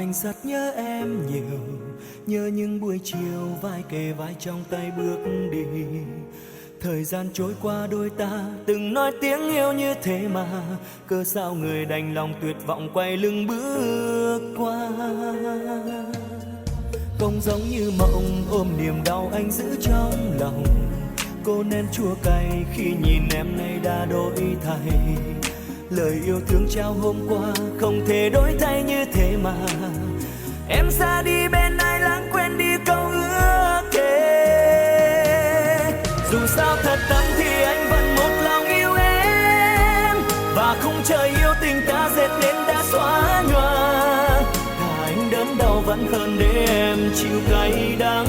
anh rất nhớ em nhiều, nhớ những buổi chiều vai kề vai trong tay bước đi. Thời gian trôi qua đôi ta từng nói tiếng yêu như thế mà, cớ sao người đành lòng tuyệt vọng quay lưng bước qua. Không giống như mộng ôm niềm đau anh giữ trong lòng, cô nên chua cay khi nhìn em nay đã đổi thay. Lời yêu thương trao hôm qua không thể đổi thay như thế mà, em xa đi bên ai lãng quên đi câu ước thề. Dù sao thật tâm thì anh vẫn một lòng yêu em, và khung trời yêu tình ta dệt nên đã xóa nhòa. Thà anh đớn đau vẫn hơn để em chịu cay đắng,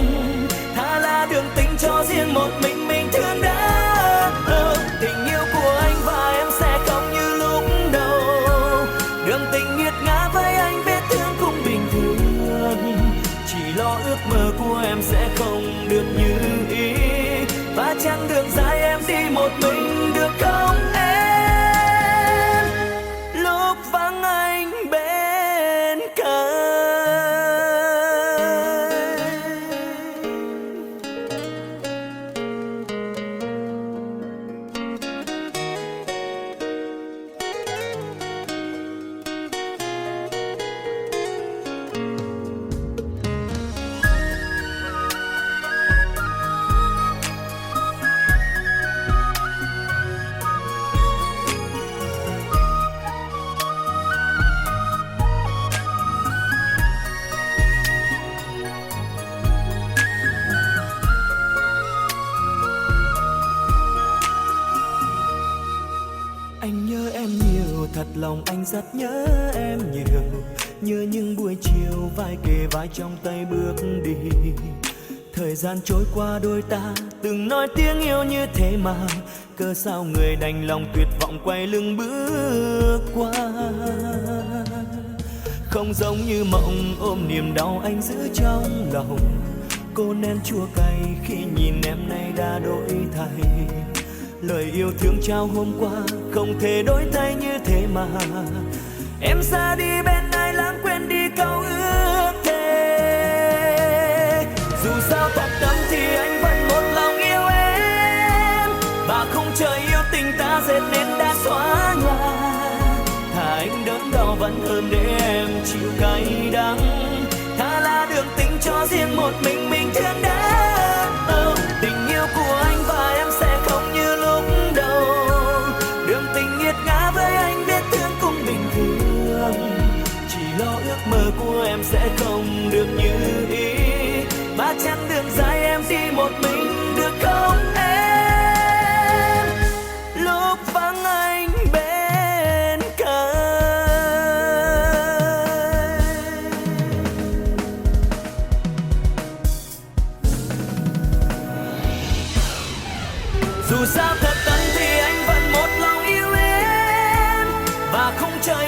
thà là đường tình cho riêng một mình thương đã. Tình yêu của anh và em sẽ không như lúc đầu, đường tình nghiệt ngã với anh vết thương cũng bình thường. Chỉ lo ước mơ của em sẽ không được như ý, và chặng đường dài em đi một mình được không em, lúc vắng anh bên cạnh. Anh nhớ em nhiều, thật lòng anh rất nhớ em nhiều, nhớ những buổi chiều vai kề vai trong tay bước đi. Thời gian trôi qua đôi ta từng nói tiếng yêu như thế mà, cớ sao người đành lòng tuyệt vọng quay lưng bước qua. Không giống như mộng ôm niềm đau anh giữ trong lòng, cô nên chua cay khi nhìn em nay đã đổi thay. Lời yêu thương trao hôm qua không thể đổi thay như thế mà, em xa đi bên ai lãng quên đi câu ước thề. Dù sao thật tâm thì anh vẫn một lòng yêu em, và khung trời yêu tình ta dệt nên đã xóa nhòa. Thà anh đớn đau vẫn hơn để em chịu cay đắng, thà là đường tình cho riêng một mình thương đã. Tình yêu của anh và em sẽ không như lúc đầu, đường tình nghiệt ngã với anh vết thương cũng bình thường. Chỉ lo ước mơ của em sẽ không được như ý, và chặng đường dài em đi một mình được không em, lúc vắng anh bên cạnh. Dù sao thật tâm thì anh vẫn một lòng yêu em, và khung trời